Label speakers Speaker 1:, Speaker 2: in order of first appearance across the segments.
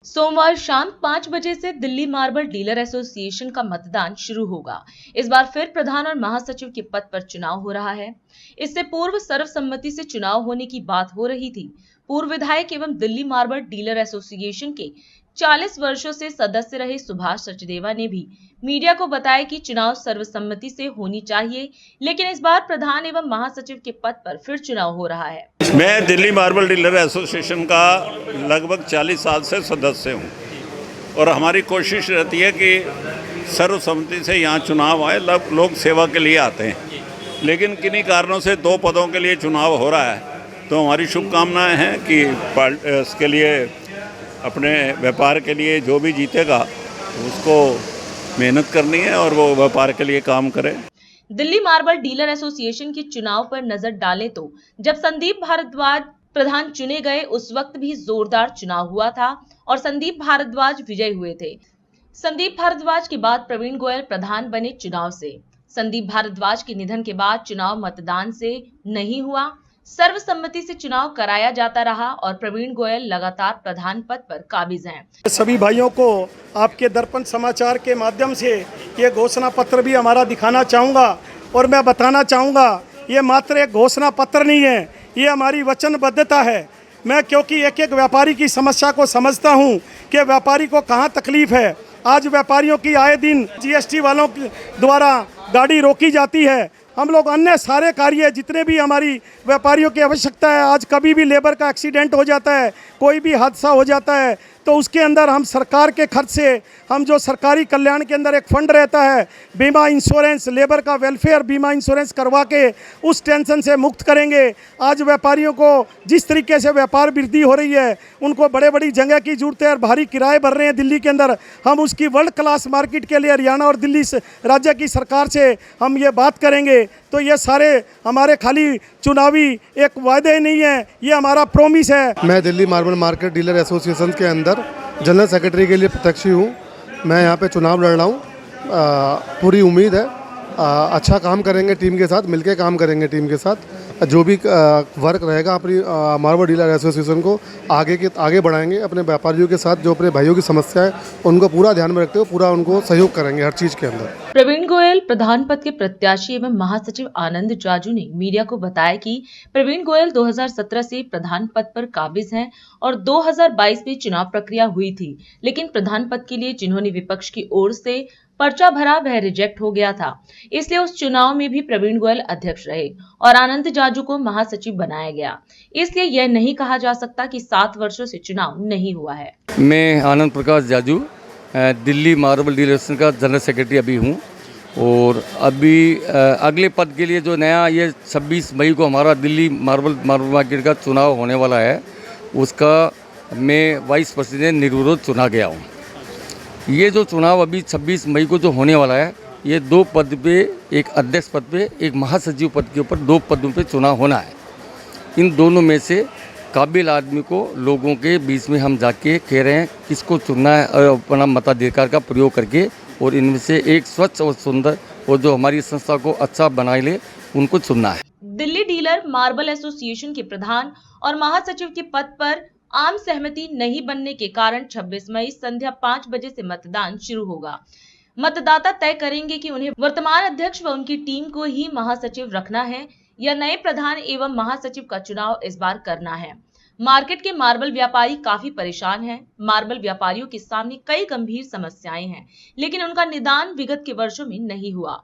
Speaker 1: सोमवार शाम 5 बजे से दिल्ली मार्बल डीलर एसोसिएशन का मतदान शुरू होगा। इस बार फिर प्रधान और महासचिव के पद पर चुनाव हो रहा है। इससे पूर्व सर्वसम्मति से चुनाव होने की बात हो रही थी। पूर्व विधायक एवं दिल्ली मार्बल डीलर एसोसिएशन के 40 वर्षों से सदस्य रहे सुभाष सचदेवा ने भी मीडिया को बताया कि चुनाव सर्वसम्मति से होनी चाहिए, लेकिन इस बार प्रधान एवं महासचिव के पद पर फिर चुनाव हो रहा है।
Speaker 2: मैं दिल्ली मार्बल डीलर एसोसिएशन का लगभग 40 साल से सदस्य हूं और हमारी कोशिश रहती है कि सर्वसम्मति से यहाँ चुनाव आए। लोग सेवा के लिए आते हैं, लेकिन किन्हीं कारणों से 2 पदों के लिए चुनाव हो रहा है। तो हमारी शुभकामनाएं हैं कि इसके लिए अपने व्यापार के लिए जो भी जीतेगा उसको मेहनत करनी है और वो व्यापार के लिए काम करे।
Speaker 1: दिल्ली मार्बल डीलर एसोसिएशन के चुनाव पर नजर डालें तो जब संदीप भारद्वाज प्रधान चुने गए उस वक्त भी जोरदार चुनाव हुआ था और संदीप भारद्वाज विजयी हुए थे। संदीप भारद्वाज के बाद प्रवीण गोयल प्रधान बने चुनाव से। संदीप भारद्वाज के निधन के बाद चुनाव मतदान से नहीं हुआ, सर्वसम्मति से चुनाव कराया जाता रहा और प्रवीण गोयल लगातार प्रधान पद पर काबिज हैं।
Speaker 3: सभी भाइयों को आपके दर्पण समाचार के माध्यम से ये घोषणा पत्र भी हमारा दिखाना चाहूँगा और मैं बताना चाहूँगा ये मात्र एक घोषणा पत्र नहीं है, ये हमारी वचनबद्धता है। मैं क्योंकि एक एक व्यापारी की समस्या को समझता हूँ कि व्यापारी को कहाँ तकलीफ है। आज व्यापारियों की आए दिन जीएसटी वालों द्वारा गाड़ी रोकी जाती है। हम लोग अन्य सारे कार्य जितने भी हमारी व्यापारियों की आवश्यकता है, आज कभी भी लेबर का एक्सीडेंट हो जाता है, कोई भी हादसा हो जाता है, तो उसके अंदर हम सरकार के खर्च से हम जो सरकारी कल्याण के अंदर एक फंड रहता है, बीमा इंश्योरेंस, लेबर का वेलफेयर बीमा इंश्योरेंस करवा के उस टेंशन से मुक्त करेंगे। आज व्यापारियों को जिस तरीके से व्यापार वृद्धि हो रही है, उनको बड़े बड़ी जगह की जरूरत है और भारी किराए भर रहे हैं दिल्ली के अंदर। हम उसकी वर्ल्ड क्लास मार्केट के लिए हरियाणा और दिल्ली राज्य की सरकार से हम ये बात करेंगे। तो ये सारे हमारे खाली चुनावी एक वायदे नहीं है, ये हमारा प्रॉमिस है।
Speaker 4: मैं Delhi marble market dealer association के अंदर जनरल सेक्रेटरी के लिए प्रत्याशी हूँ। मैं यहाँ पे चुनाव लड़ रहा हूँ। पूरी उम्मीद है अच्छा काम करेंगे, टीम के साथ मिलके काम करेंगे। टीम के साथ जो भी वर्क रहेगा अपनी मार्बल डीलर एसोसिएशन को आगे बढ़ाएंगे। अपने व्यापारियों के साथ जो अपने भाइयों की समस्या है उनको पूरा ध्यान में रखते हुए पूरा उनको सहयोग करेंगे हर चीज़ के अंदर।
Speaker 1: प्रवीण गोयल प्रधान पद के प्रत्याशी एवं महासचिव आनंद जाजू ने मीडिया को बताया कि प्रवीण गोयल 2017 से प्रधान पद पर काबिज हैं और 2022 में चुनाव प्रक्रिया हुई थी, लेकिन प्रधान पद के लिए जिन्होंने विपक्ष की ओर से पर्चा भरा वह रिजेक्ट हो गया था। इसलिए उस चुनाव में भी प्रवीण गोयल अध्यक्ष रहे और आनंद जाजू को महासचिव बनाया गया। इसलिए यह नहीं कहा जा सकता कि 7 वर्षों से चुनाव नहीं हुआ है।
Speaker 5: मैं आनंद प्रकाश जाजू दिल्ली मार्बल डीलर का जनरल सेक्रेटरी अभी हूँ और अभी अगले पद के लिए जो नया ये 26 मई को हमारा दिल्ली मार्बल मार्केट का चुनाव होने वाला है, उसका मैं वाइस प्रेसिडेंट निर्विरोध चुना गया हूँ। ये जो चुनाव अभी 26 मई को जो होने वाला है, ये 2 पद पे, एक अध्यक्ष पद पे, एक महासचिव पद के ऊपर 2 पदों पे चुनाव होना है। इन दोनों में से काबिल आदमी को लोगों के बीच में हम जाके कह रहे हैं किसको चुनना है और अपना मताधिकार का प्रयोग करके, और इनमें से एक स्वच्छ और सुंदर और जो हमारी संस्था को अच्छा बनाए ले उनको चुनना है।
Speaker 1: दिल्ली डीलर मार्बल एसोसिएशन के प्रधान और महासचिव के पद पर आम सहमति नहीं बनने के कारण 26 मई संध्या 5 बजे से मतदान शुरू होगा। मतदाता तय करेंगे कि उन्हें वर्तमान अध्यक्ष व उनकी टीम को ही महासचिव रखना है या नए प्रधान एवं महासचिव का चुनाव इस बार करना है। मार्केट के मार्बल व्यापारी काफी परेशान हैं। मार्बल व्यापारियों के सामने कई गंभीर समस्याएं हैं, लेकिन उनका निदान विगत के वर्षों में नहीं हुआ।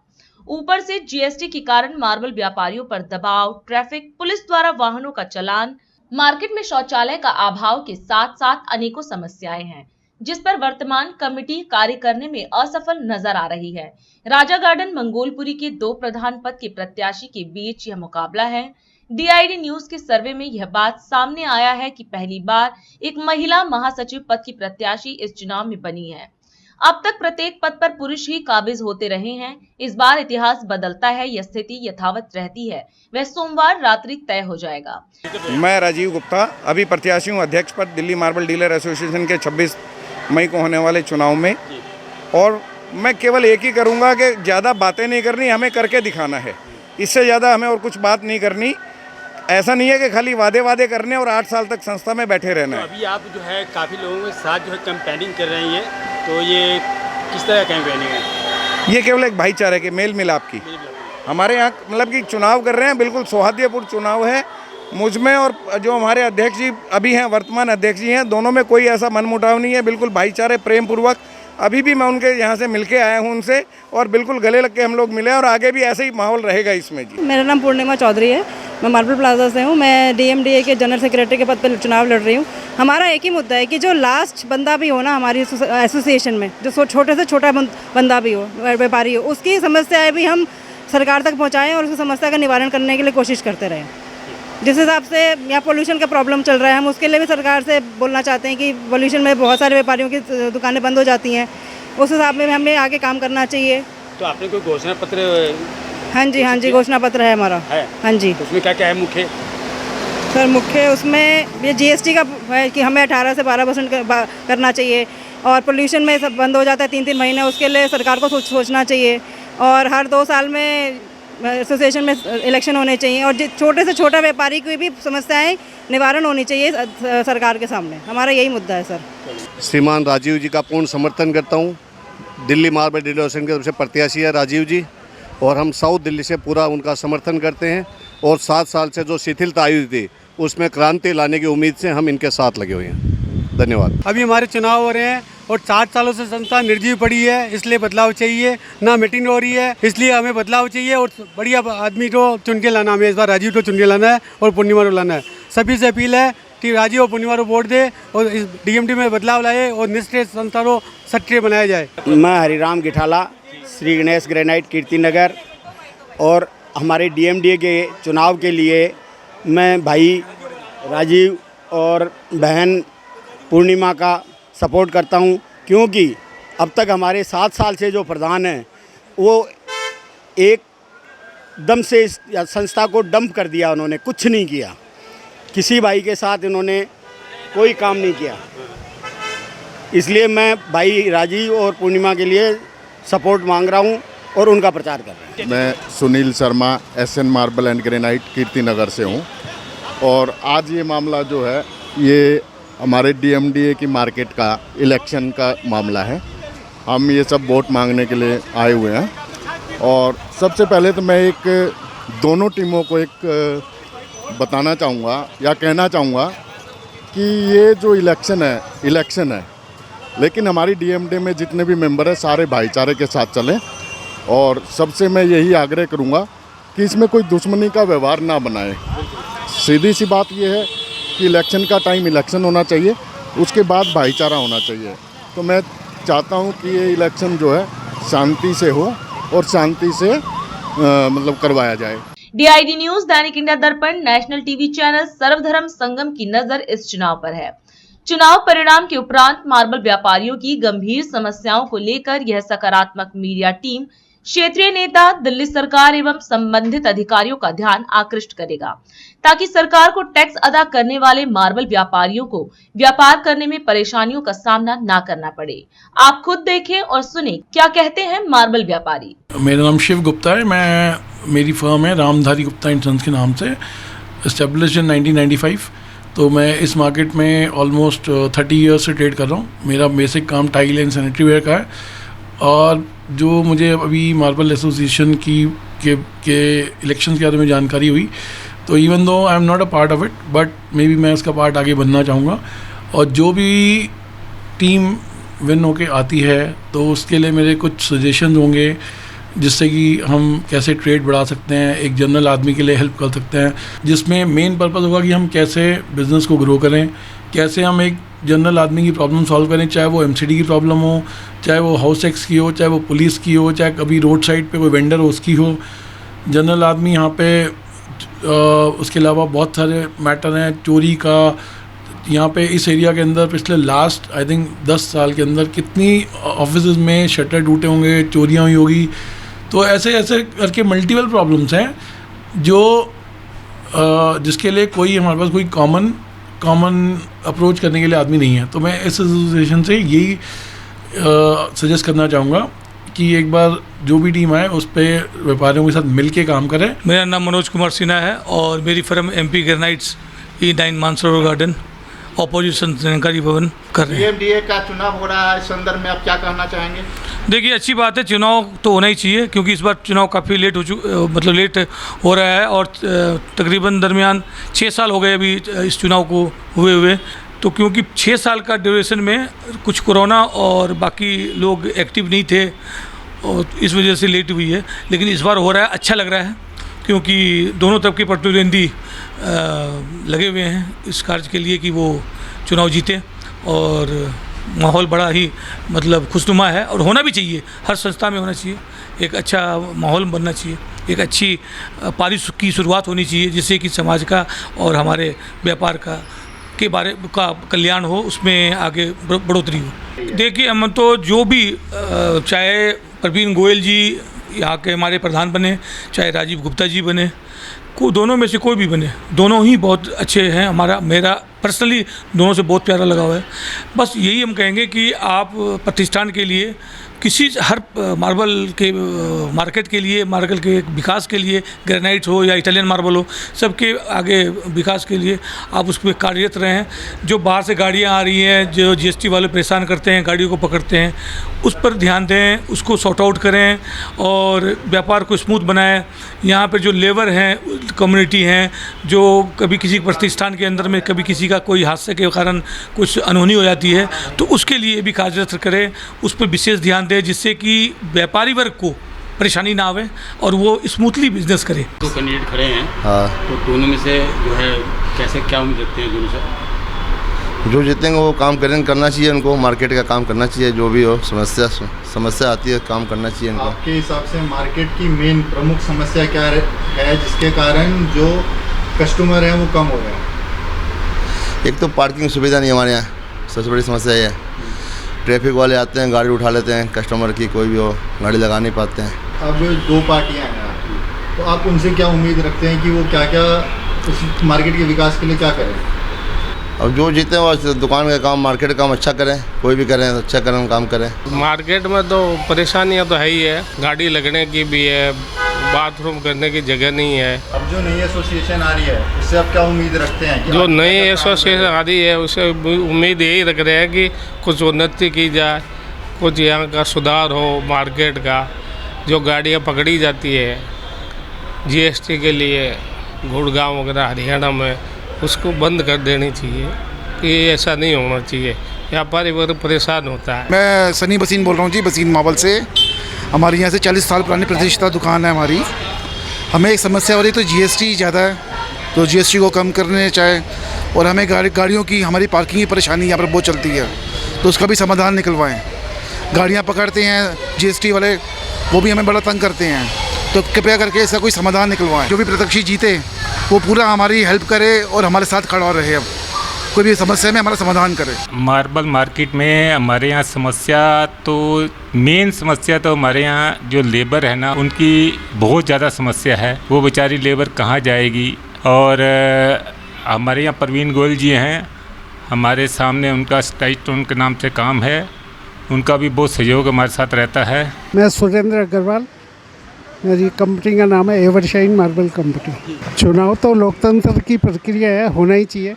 Speaker 1: ऊपर से जीएसटी के कारण मार्बल व्यापारियों पर दबाव, ट्रैफिक, पुलिस द्वारा वाहनों का चलान, मार्केट में शौचालय का अभाव के साथ साथ अनेकों समस्याएं हैं, जिस पर वर्तमान कमेटी कार्य करने में असफल नजर आ रही है। राजा गार्डन मंगोलपुरी के 2 प्रधान पद के प्रत्याशी के बीच यह मुकाबला है। डीआईडी न्यूज के सर्वे में यह बात सामने आया है कि पहली बार एक महिला महासचिव पद की प्रत्याशी इस चुनाव में बनी है। अब तक प्रत्येक पद पर पुरुष ही काबिज होते रहे हैं। इस बार इतिहास बदलता है या स्थिति यथावत रहती है, वह सोमवार रात्रि तय हो जाएगा।
Speaker 6: मैं राजीव गुप्ता अभी प्रत्याशी हूँ अध्यक्ष पद दिल्ली मार्बल डीलर एसोसिएशन के 26 मई को होने वाले चुनाव में, और मैं केवल एक ही करूँगा कि ज़्यादा बातें नहीं करनी, हमें करके दिखाना है। इससे ज़्यादा हमें और कुछ बात नहीं करनी। ऐसा नहीं है कि खाली वादे करने और 8 साल तक संस्था में बैठे रहना है।
Speaker 7: अभी आप जो है काफ़ी लोगों के साथ जो है कैंपेनिंग कर रही है, तो ये किस तरह कैंपेनिंग है?
Speaker 6: ये केवल एक भाईचारे के मेल मिलाप की हमारे यहाँ मतलब कि चुनाव कर रहे हैं, बिल्कुल सौहार्दपूर्ण चुनाव है। मुझ में और जो हमारे अध्यक्ष जी अभी हैं, वर्तमान अध्यक्ष जी हैं, दोनों में कोई ऐसा मनमुटाव नहीं है, बिल्कुल भाईचारे प्रेम पूर्वक। अभी भी मैं उनके यहाँ से मिलके आया हूँ उनसे, और बिल्कुल गले लग के हम लोग मिले, और आगे भी ऐसे ही माहौल रहेगा इसमें जी।
Speaker 8: मेरा नाम पूर्णिमा चौधरी है, मैं मार्बल प्लाजा से हूँ। मैं DMDA के जनरल सेक्रेटरी के पद पर चुनाव लड़ रही हूँ। हमारा एक ही मुद्दा है कि जो लास्ट बंदा भी हो ना हमारी एसोसिएशन में, जो छोटे से छोटा बंदा भी हो, व्यापारी हो, उसकी समस्याएं भी हम सरकार तक पहुँचाएँ और उसकी समस्या का निवारण करने के लिए कोशिश करते रहें। जिस हिसाब से यहाँ पोल्यूशन का प्रॉब्लम चल रहा है, हम उसके लिए भी सरकार से बोलना चाहते हैं कि पोल्यूशन में बहुत सारे व्यापारियों की दुकानें बंद हो जाती हैं, उस हिसाब में हमें आगे काम करना चाहिए।
Speaker 7: तो आपने कोई घोषणा पत्र?
Speaker 8: हाँ जी, घोषणा पत्र है हमारा
Speaker 7: है।
Speaker 8: हाँ जी।
Speaker 7: तो उसमें क्या क्या है मुख्य?
Speaker 8: सर मुख्य उसमें ये GST का है कि हमें 18 से 12% करना चाहिए, और पोल्यूशन में सब बंद हो जाता है 3-3 महीने, उसके लिए सरकार को सोचना चाहिए। और हर 2 साल में एसोसिएशन में इलेक्शन होने चाहिए, और छोटे से छोटा व्यापारी की भी समस्याएं निवारण होनी चाहिए सरकार के सामने। हमारा यही मुद्दा है सर।
Speaker 4: श्रीमान राजीव जी का पूर्ण समर्थन करता हूँ। दिल्ली मार्बल डीलर एसोसिएशन की तरफ से प्रत्याशी है राजीव जी, और हम साउथ दिल्ली से पूरा उनका समर्थन करते हैं। और 7 साल से जो शिथिलता आई हुई थी उसमें क्रांति लाने की उम्मीद से हम इनके साथ लगे हुए हैं। धन्यवाद।
Speaker 9: अभी हमारे चुनाव हो रहे हैं और 60 सालों से संस्था निर्जीव पड़ी है, इसलिए बदलाव चाहिए। ना मीटिंग हो रही है, इसलिए हमें बदलाव चाहिए, और बढ़िया आदमी को चुन के लाना। हमें इस बार राजीव को चुन के लाना है और पूर्णिमा को लाना है। सभी से अपील है कि राजीव और पूर्णिमा को वोट दे और इस DMD में बदलाव लाए और निष्क्रिय संस्था को सक्रिय बनाया जाए।
Speaker 10: मैं हरिराम गिठाला, श्री गणेश ग्रेनाइट कीर्ति नगर, और हमारे DMDA के चुनाव के लिए मैं भाई राजीव और बहन पूर्णिमा का सपोर्ट करता हूं, क्योंकि अब तक हमारे 7 साल से जो प्रधान हैं वो एकदम से इस संस्था को डंप कर दिया। उन्होंने कुछ नहीं किया, किसी भाई के साथ इन्होंने कोई काम नहीं किया। इसलिए मैं भाई राजीव और पूर्णिमा के लिए सपोर्ट मांग रहा हूं और उनका प्रचार कर रहा हूं।
Speaker 11: मैं Sunil Sharma SN marble and granite Kirti Nagar से हूं, और आज ये मामला जो है ये हमारे DMDA की मार्केट का इलेक्शन का मामला है। हम ये सब वोट मांगने के लिए आए हुए हैं, और सबसे पहले तो मैं दोनों टीमों को बताना चाहूँगा या कहना चाहूँगा कि ये जो इलेक्शन है, लेकिन हमारी DMDA में जितने भी मेंबर हैं सारे भाईचारे के साथ चलें, और सबसे मैं यही आग्रह करूँगा कि इसमें कोई दुश्मनी का व्यवहार ना बनाए। सीधी सी बात ये है कि इलेक्शन का टाइम इलेक्शन होना चाहिए, उसके बाद भाईचारा होना चाहिए। तो मैं चाहता हूँ कि ये इलेक्शन जो है शांति से हो और शांति से मतलब करवाया जाए।
Speaker 1: DID न्यूज, दैनिक इंडिया दर्पण, नेशनल टीवी चैनल सर्वधर्म संगम की नजर इस चुनाव पर है। चुनाव परिणाम के उपरांत मार्बल व्यापारियों की गंभीर समस्याओं को लेकर यह सकारात्मक मीडिया टीम क्षेत्रीय नेता, दिल्ली सरकार एवं संबंधित अधिकारियों का ध्यान आकृष्ट करेगा, ताकि सरकार को टैक्स अदा करने वाले मार्बल व्यापारियों को व्यापार करने में परेशानियों का सामना ना करना पड़े। आप खुद देखें और सुने क्या कहते हैं मार्बल व्यापारी।
Speaker 12: मेरा नाम शिव गुप्ता है, मेरी फर्म है रामधारी गुप्ता एंड सन्स के नाम से, एस्टेब्लिश्ड इन 1995। तो मैं इस मार्केट में ऑलमोस्ट 30 ईयर्स से ट्रेड कर रहा हूँ। मेरा बेसिक काम टाइल एंड सैनिटरी वेयर का है, और जो मुझे अभी मार्बल एसोसिएशन के इलेक्शन के बारे में जानकारी हुई, तो even though I am not a part of it, but may be मैं इसका पार्ट आगे बनना चाहूँगा। और जो भी टीम विन होके आती है तो उसके लिए मेरे कुछ सजेशन होंगे, जिससे कि हम कैसे ट्रेड बढ़ा सकते हैं, एक जनरल आदमी के लिए हेल्प कर सकते हैं, जिसमें मेन पर्पज़ होगा कि हम कैसे बिज़नेस को ग्रो करें, कैसे हम एक जनरल आदमी की प्रॉब्लम सॉल्व करें, चाहे वो MCD की प्रॉब्लम हो, चाहे वो हाउस टैक्स की हो, चाहे वो पुलिस की हो, चाहे कभी रोड साइड पे कोई वेंडर हो उसकी हो। जनरल आदमी यहाँ पे उसके अलावा बहुत सारे मैटर हैं, चोरी का। यहाँ पे इस एरिया के अंदर पिछले लास्ट आई थिंक 10 साल के अंदर कितनी ऑफिस में शटर टूटे होंगे, चोरियाँ हुई होगी। तो ऐसे ऐसे करके मल्टीपल प्रॉब्लम्स हैं जो जिसके लिए कोई हमारे पास कोई कॉमन अप्रोच करने के लिए आदमी नहीं है। तो मैं इस एसोसिएशन से यही सजेस्ट करना चाहूँगा कि एक बार जो भी टीम आए उस पर व्यापारियों के साथ मिल के काम करें।
Speaker 13: मेरा नाम मनोज कुमार सिन्हा है और मेरी firm MP granites E9 Mansarovar garden opposition जानकारी भवन कर रहे हैं।
Speaker 14: DMDA का चुनाव हो रहा है, इस संदर्भ में आप क्या कहना चाहेंगे?
Speaker 13: देखिए, अच्छी बात है, चुनाव तो होना ही चाहिए क्योंकि इस बार चुनाव काफ़ी लेट लेट हो रहा है और तकरीबन दरमियान 6 साल हो गए अभी इस चुनाव को हुए। तो क्योंकि 6 साल का ड्यूरेशन में कुछ कोरोना और बाकी लोग एक्टिव नहीं थे और इस वजह से लेट हुई है, लेकिन इस बार हो रहा है, अच्छा लग रहा है क्योंकि दोनों तरफ के प्रतिद्वंदी लगे हुए हैं इस कार्य के लिए कि वो चुनाव जीते और माहौल बड़ा ही खुशनुमा है और होना भी चाहिए, हर संस्था में होना चाहिए, एक अच्छा माहौल बनना चाहिए, एक अच्छी पारी की शुरुआत होनी चाहिए जिससे कि समाज का और हमारे व्यापार के बारे का कल्याण हो, उसमें आगे बढ़ोतरी हो। देखिए, हम तो जो भी चाहे प्रवीण गोयल जी यहाँ के हमारे प्रधान बने, चाहे राजीव गुप्ता जी बने, दोनों में से कोई भी बने, दोनों ही बहुत अच्छे हैं। मेरा पर्सनली दोनों से बहुत प्यारा लगाव है। बस यही हम कहेंगे कि आप प्रतिष्ठान के लिए हर मार्बल के मार्केट के लिए, मार्बल के विकास के लिए, ग्रेनाइट हो या इटालियन मार्बल हो, सबके आगे विकास के लिए आप उस पर कार्यरत रहें। जो बाहर से गाड़ियाँ आ रही हैं, जो GST वाले परेशान करते हैं, गाड़ियों को पकड़ते हैं, उस पर ध्यान दें, उसको सॉर्ट आउट करें और व्यापार को स्मूथ बनाएं। यहाँ पर जो लेबर हैं, कम्युनिटी हैं, जो कभी किसी प्रतिष्ठान के अंदर में कभी किसी का कोई हादसे के कारण कुछ अनहोनी हो जाती है, तो उसके लिए भी कार्यरत करें, उस पर विशेष ध्यान दें जिससे कि व्यापारी वर्ग को परेशानी ना आवे और वो स्मूथली बिजनेस करे।
Speaker 7: तो कैंडिडेट खड़े हैं,
Speaker 15: हाँ,
Speaker 7: तो दोनों में से जो है कैसे क्या उम्मीद रखते हैं दोनों से?
Speaker 15: जो जीतेंगे वो काम करना चाहिए, उनको मार्केट का काम करना चाहिए, जो भी हो समस्या आती है काम करना चाहिए उनको।
Speaker 14: आपके हिसाब से मार्केट की मेन प्रमुख समस्या क्या है जिसके कारण जो कस्टमर हैं वो कम हो गए?
Speaker 15: एक तो पार्किंग सुविधा नहीं हमारे यहाँ, सबसे बड़ी समस्या ये है। ट्रैफिक वाले आते हैं, गाड़ी उठा लेते हैं, कस्टमर की कोई भी हो गाड़ी लगा नहीं पाते हैं।
Speaker 14: अब 2 पार्टियां हैं आपकी, तो आप उनसे क्या उम्मीद रखते हैं कि वो क्या क्या उस मार्केट के विकास के लिए क्या करें?
Speaker 15: अब जो जीते वो दुकान का काम, मार्केट का काम अच्छा करें, कोई भी करें तो अच्छा करें, काम करें।
Speaker 16: मार्केट में तो परेशानियां तो है ही है, गाड़ी लगने की भी है, बाथरूम करने की जगह नहीं है।
Speaker 14: अब जो नई एसोसिएशन आ रही है उससे आप क्या उम्मीद रखते हैं?
Speaker 16: जो नई एसोसिएशन आ रही है उससे उम्मीद यही रख रहे हैं कि कुछ उन्नति की जाए, कुछ यहाँ का सुधार हो मार्केट का। जो गाड़ियाँ पकड़ी जाती है GST के लिए गुड़गांव वगैरह हरियाणा में, उसको बंद कर देनी चाहिए कि ऐसा नहीं होना चाहिए, व्यापारी वर्ग परेशान होता है।
Speaker 17: मैं सनी बसीन बोल रहा हूँ जी, बसीन मार्बल से। हमारी यहाँ से 40 साल पुरानी प्रतिष्ठित दुकान है हमारी। हमें एक समस्या हो रही तो GST ज़्यादा है, तो GST को कम करने चाहे, और हमें गाड़ियों की हमारी पार्किंग की परेशानी यहाँ पर बहुत चलती है, तो उसका भी समाधान निकलवाएं। गाड़ियाँ पकड़ते हैं GST वाले, वो भी हमें बड़ा तंग करते हैं, तो कृपया करके इसका कोई समाधान निकलवाएं। जो भी प्रत्याशी जीते वो पूरा हमारी हेल्प करे और हमारे साथ खड़ा रहे, अब कोई भी समस्या में हमारा समाधान करे।
Speaker 18: मार्बल मार्केट में हमारे यहाँ समस्या तो मेन समस्या तो हमारे यहाँ जो लेबर है ना, उनकी बहुत ज़्यादा समस्या है। वो बेचारी लेबर कहाँ जाएगी? और हमारे यहाँ प्रवीण गोयल जी हैं, हमारे सामने उनका स्टाइटोन के नाम से काम है, उनका भी बहुत सहयोग हमारे साथ रहता है।
Speaker 19: मैं सुरेंद्र अग्रवाल, मेरी कंपनी का नाम है एवरशाइन मार्बल कंपनी। चुनाव तो लोकतंत्र की प्रक्रिया है, होना ही चाहिए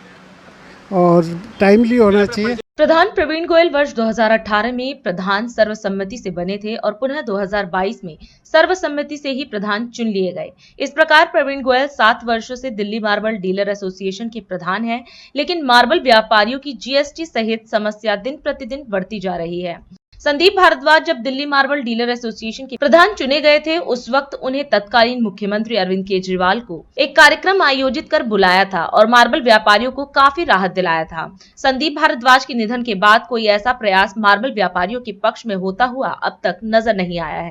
Speaker 19: और टाइमली होना चाहिए।
Speaker 1: प्रधान प्रवीण गोयल वर्ष 2018 में प्रधान सर्वसम्मति से बने थे और पुनः 2022 में सर्वसम्मति से ही प्रधान चुन लिए गए। इस प्रकार प्रवीण गोयल 7 वर्षों से दिल्ली मार्बल डीलर एसोसिएशन के प्रधान हैं, लेकिन मार्बल व्यापारियों की GST सहित समस्या दिन प्रतिदिन बढ़ती जा रही है। संदीप भारद्वाज जब दिल्ली मार्बल डीलर एसोसिएशन के प्रधान चुने गए थे, उस वक्त उन्हें तत्कालीन मुख्यमंत्री अरविंद केजरीवाल को एक कार्यक्रम आयोजित कर बुलाया था और मार्बल व्यापारियों को काफी राहत दिलाया था। संदीप भारद्वाज के निधन के बाद कोई ऐसा प्रयास मार्बल व्यापारियों के पक्ष में होता हुआ अब तक नजर नहीं आया है।